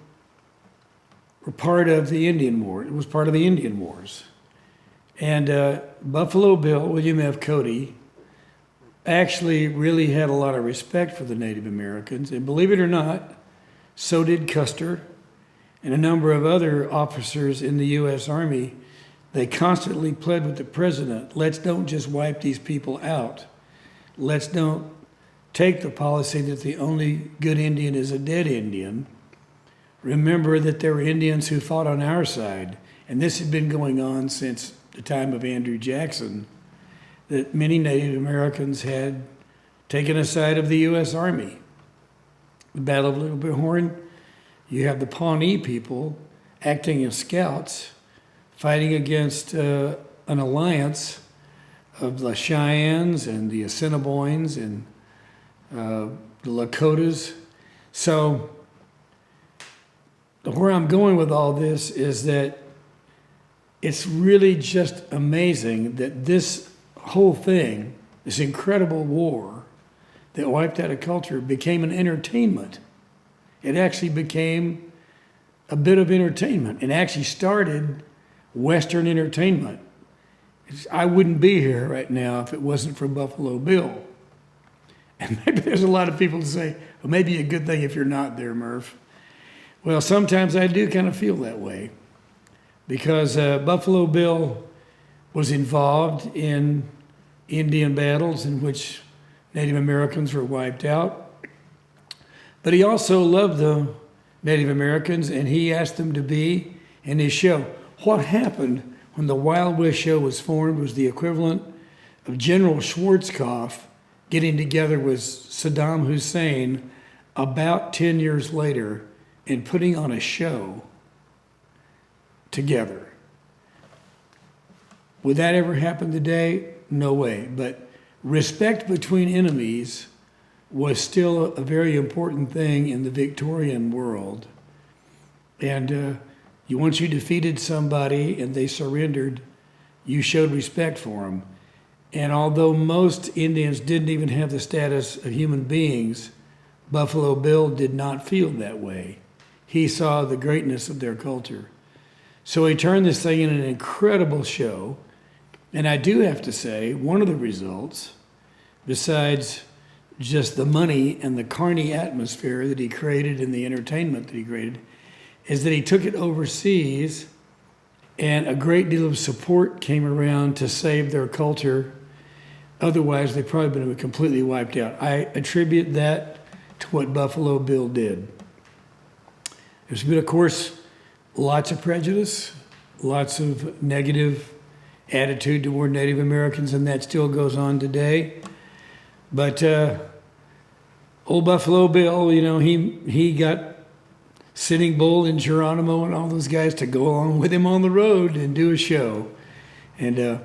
were part of the Indian War. It was part of the Indian Wars. And Buffalo Bill, William F. Cody, actually really had a lot of respect for the Native Americans. And believe it or not, so did Custer and a number of other officers in the U.S. Army. They constantly pled with the president, let's don't just wipe these people out. Let's don't take the policy that the only good Indian is a dead Indian. Remember that there were Indians who fought on our side, and this had been going on since the time of Andrew Jackson, that many Native Americans had taken a side of the U.S. Army. The Battle of Little Bighorn, you have the Pawnee people acting as scouts, fighting against an alliance of the Cheyennes and the Assiniboines and the Lakotas. So where I'm going with all this is that it's really just amazing that this whole thing, this incredible war that wiped out a culture, became an entertainment. It actually became a bit of entertainment and actually started Western entertainment. I wouldn't be here right now if it wasn't for Buffalo Bill. And maybe there's a lot of people who say, well, maybe a good thing if you're not there, Murph. Well, sometimes I do kind of feel that way because Buffalo Bill was involved in Indian battles in which Native Americans were wiped out. But he also loved the Native Americans, and he asked them to be in his show. What happened when the Wild West show was formed was the equivalent of General Schwarzkopf getting together with Saddam Hussein about 10 years later and putting on a show together. Would that ever happen today? No way. But respect between enemies was still a very important thing in the Victorian world. And once you defeated somebody and they surrendered, you showed respect for them. And although most Indians didn't even have the status of human beings, Buffalo Bill did not feel that way. He saw the greatness of their culture. So he turned this thing into an incredible show. And I do have to say, one of the results, besides just the money and the carny atmosphere that he created and the entertainment that he created, is that he took it overseas and a great deal of support came around to save their culture. Otherwise, they probably would have been completely wiped out. I attribute that to what Buffalo Bill did. There's been, of course, lots of prejudice, lots of negative attitude toward Native Americans, and that still goes on today. But old Buffalo Bill, you know, he got Sitting Bull and Geronimo and all those guys to go along with him on the road and do a show. And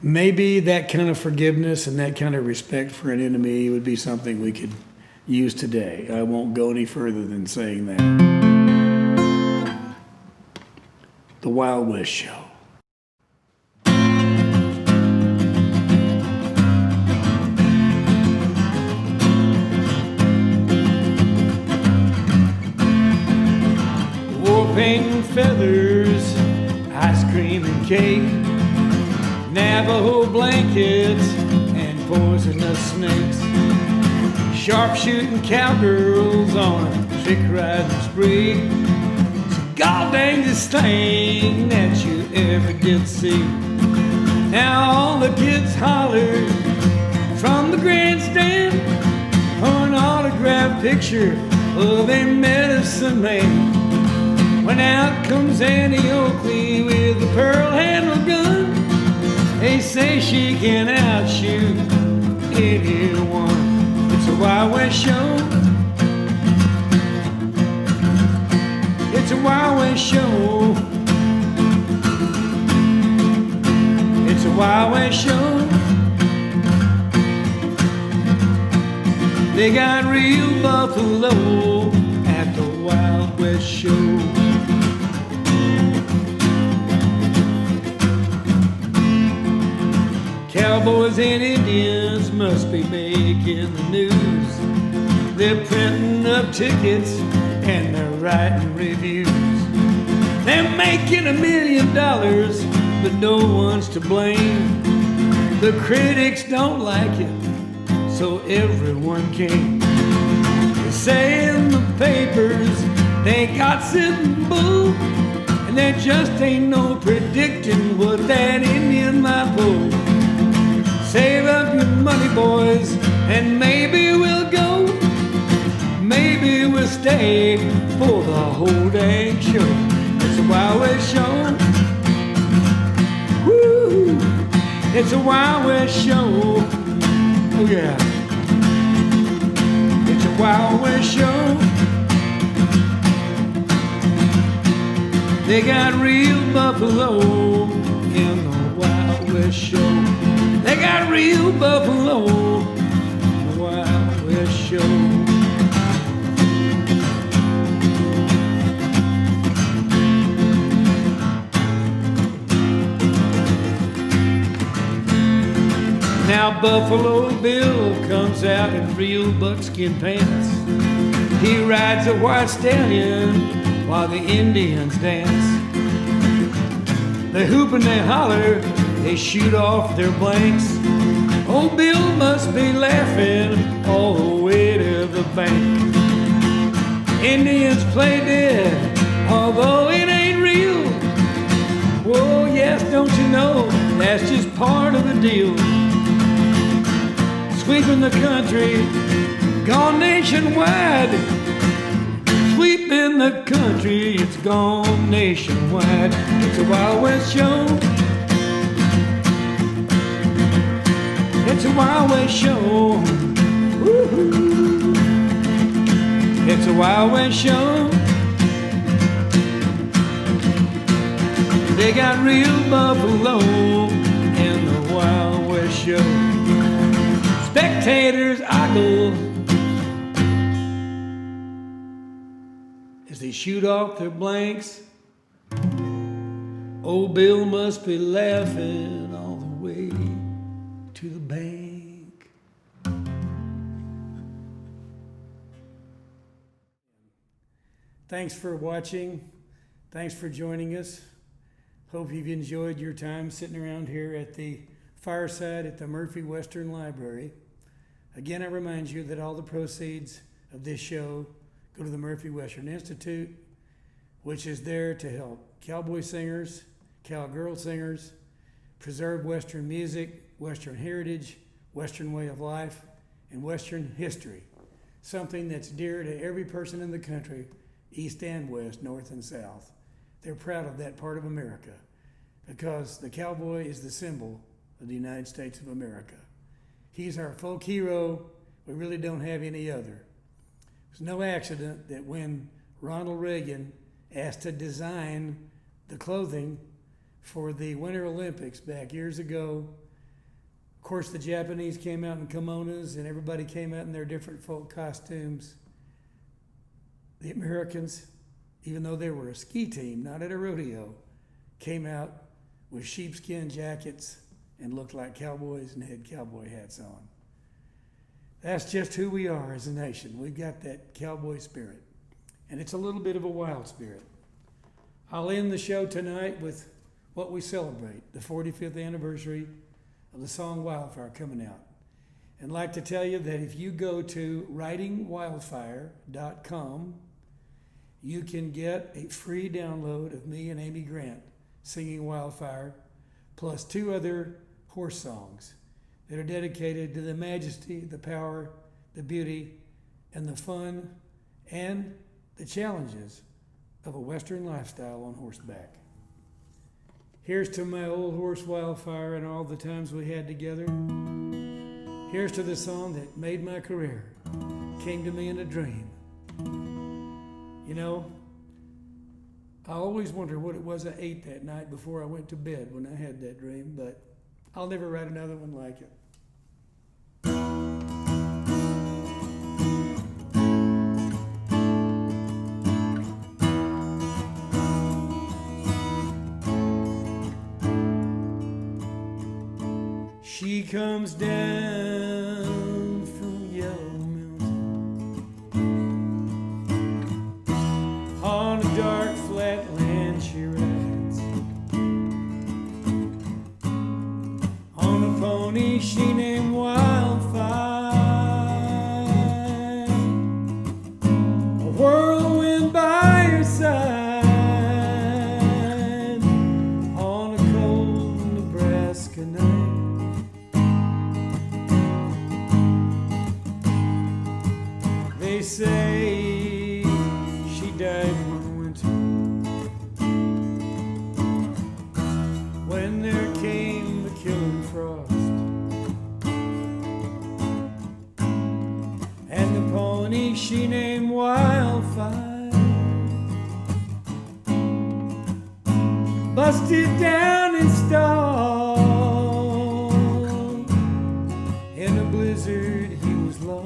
maybe that kind of forgiveness and that kind of respect for an enemy would be something we could use today. I won't go any further than saying that. The Wild West Show. Paint and feathers, ice cream and cake, Navajo blankets and poisonous snakes, sharpshooting cowgirls on a trick riding spree. It's the god dangest thing that you ever did see. Now all the kids hollered from the grandstand for an autographed picture of a medicine man. When out comes Annie Oakley with a pearl handle gun, they say she can outshoot anyone. It's a Wild West show. It's a Wild West show. It's a Wild West show. They got real buffalo at the Wild West show. Cowboys and Indians must be making the news. They're printing up tickets and they're writing reviews. They're making $1 million, but no one's to blame. The critics don't like it, so everyone came. They say in the papers they got Sitting Bull, and there just ain't no predicting what that Indian might pull. Save up your money, boys, and maybe we'll go. Maybe we'll stay for the whole dang show. It's a Wild West show. Woo! It's a Wild West show. Oh yeah. It's a Wild West show. They got real buffalo in the Wild West show. They got real buffalo in the Wild West show. Now Buffalo Bill comes out in real buckskin pants. He rides a white stallion while the Indians dance. They hoop and they holler, they shoot off their blanks. Old Bill must be laughing all the way to the bank. Indians play dead, although it ain't real. Whoa, yes, don't you know, that's just part of the deal. Sweeping the country, gone nationwide. Sweeping the country, it's gone nationwide. It's a Wild West show. It's a Wild West show. Woo-hoo. It's a Wild West show. They got real buffalo in the Wild West show. Spectators ogle as they shoot off their blanks. Old Bill must be laughing all the way to the bank. Thanks for watching. Thanks for joining us. Hope you've enjoyed your time sitting around here at the fireside at the Murphey Western Library. Again, I remind you that all the proceeds of this show go to the Murphey Western Institute, which is there to help cowboy singers, cowgirl singers, preserve Western music, Western heritage, Western way of life, and Western history, something that's dear to every person in the country, east and west, north and south. They're proud of that part of America because the cowboy is the symbol of the United States of America. He's our folk hero. We really don't have any other. It's no accident that when Ronald Reagan asked to design the clothing for the Winter Olympics back years ago, of course the Japanese came out in kimonos and everybody came out in their different folk costumes. The Americans, even though they were a ski team, not at a rodeo, came out with sheepskin jackets and looked like cowboys and had cowboy hats on. That's just who we are as a nation. We've got that cowboy spirit, and it's a little bit of a wild spirit. I'll end the show tonight with what we celebrate, the 45th anniversary of the song Wildfire coming out. And I'd like to tell you that if you go to writingwildfire.com, you can get a free download of me and Amy Grant singing Wildfire, plus 2 other horse songs that are dedicated to the majesty, the power, the beauty, and the fun, and the challenges of a Western lifestyle on horseback. Here's to my old horse Wildfire and all the times we had together. Here's to the song that made my career, came to me in a dream. You know, I always wonder what it was I ate that night before I went to bed when I had that dream, but I'll never write another one like it. She comes down from Yellow Mountain, on a dark flat land she rides, on a pony she named Wildfire, a whirlwind by her side, on a cold Nebraska night. They say she died one winter when there came the killing frost, and the pony she named Wildfire busted down and stalled. In a blizzard he was lost.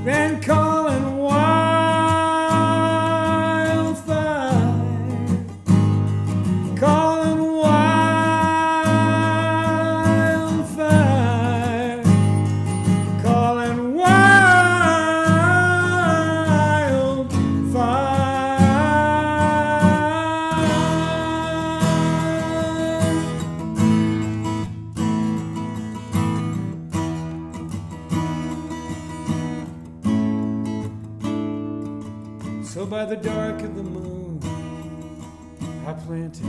Ran calling wildfire, calling wildfire, calling wildfire. So by the dark of the moon, I planted.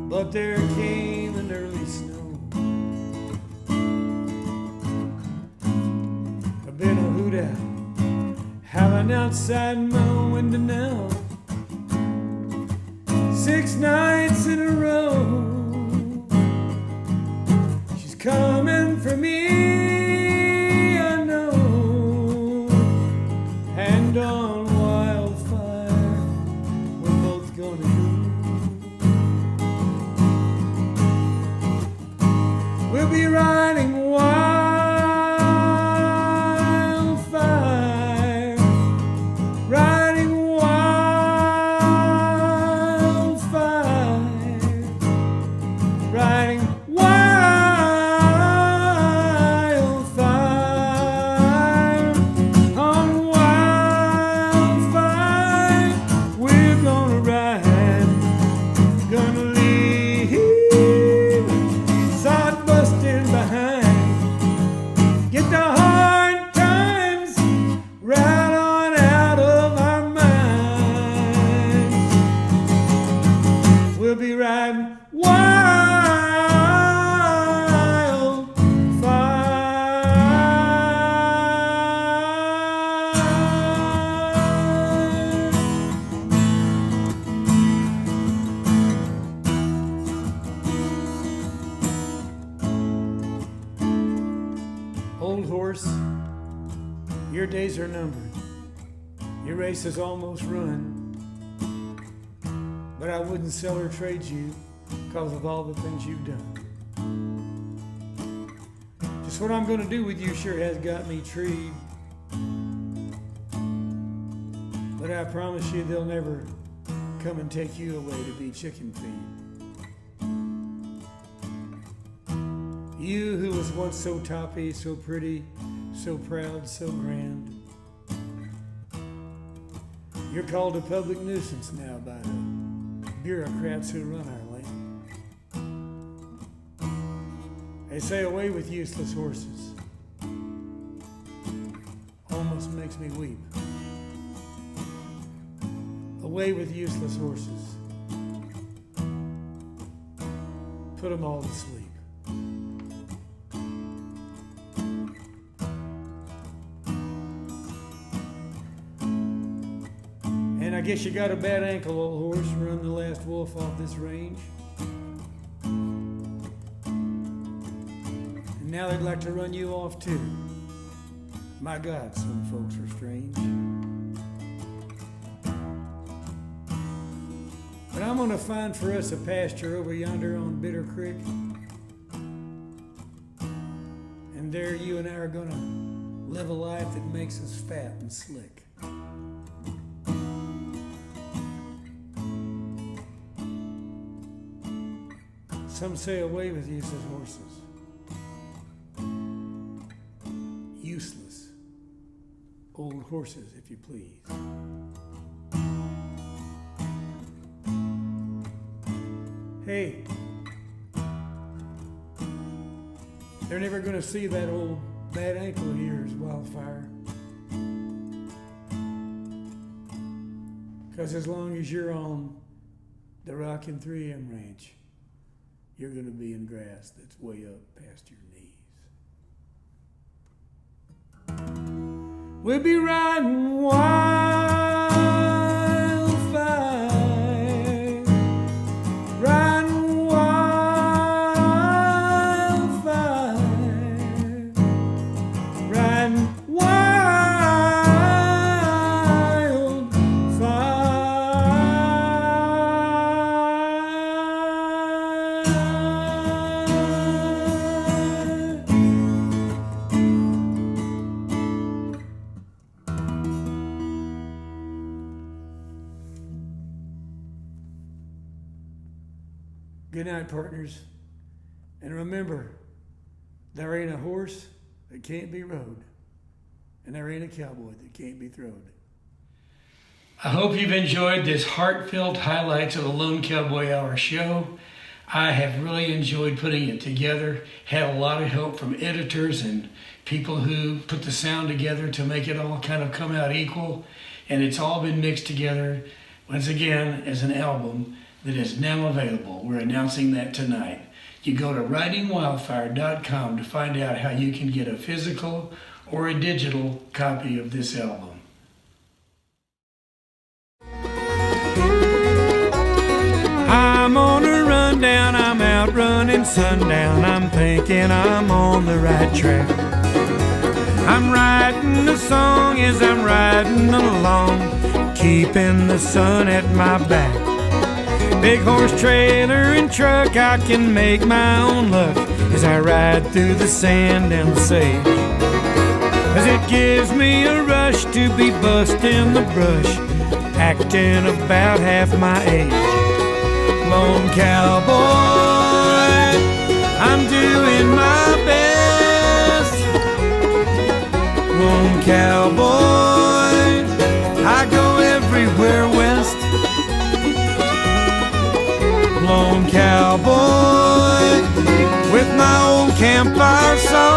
But there came an early snow. I've been a hoot owl, howling outside my window now, 6 nights in a row. She's coming for me, I know, and on wildfire we're both gonna go. We'll be riding wildfire, riding wildfire, riding wildfire, on wildfire. We're gonna ride, gonna leave sod busting behind, get the hard times right on out of our minds. We'll be riding Old horse, your days are numbered. Your race is almost run. But I wouldn't sell or trade you because of all the things you've done. Just what I'm gonna do with you sure has got me treed. But I promise you they'll never come and take you away to be chicken feed. You who was once so toppy, so pretty, so proud, so grand. You're called a public nuisance now by the bureaucrats who run our land. They say away with useless horses. Almost makes me weep. Away with useless horses. Put them all to sleep. And I guess you got a bad ankle, old horse, run the last wolf off this range. And now they'd like to run you off too. My God, some folks are strange. But I'm gonna find for us a pasture over yonder on Bitter Creek. And there you and I are gonna live a life that makes us fat and slick. Some say away with useless horses. Useless old horses, if you please. Hey, they're never going to see that old bad ankle of yours, Wildfire. Because as long as you're on the Rockin' 3M Ranch, you're going to be in grass that's way up past your knees. We'll be riding wildfire, riding wildfire, riding Good night, partners. And remember, there ain't a horse that can't be rode, and there ain't a cowboy that can't be throwed. I hope you've enjoyed this heartfelt highlights of the Lone Cowboy Hour show. I have really enjoyed putting it together. Had a lot of help from editors and people who put the sound together to make it all kind of come out equal. And it's all been mixed together, once again, as an album that is now available. We're announcing that tonight. You go to writingwildfire.com to find out how you can get a physical or a digital copy of this album. I'm on a rundown, I'm out running sundown, I'm thinking I'm on the right track. I'm writing a song as I'm riding along, keeping the sun at my back. Big horse trailer and truck, I can make my own luck as I ride through the sand and the sage. As it gives me a rush to be busting the brush, acting about half my age. Lone cowboy, I'm doing my best. Lone cowboy, I go everywhere west. Lone cowboy, with my old campfire song,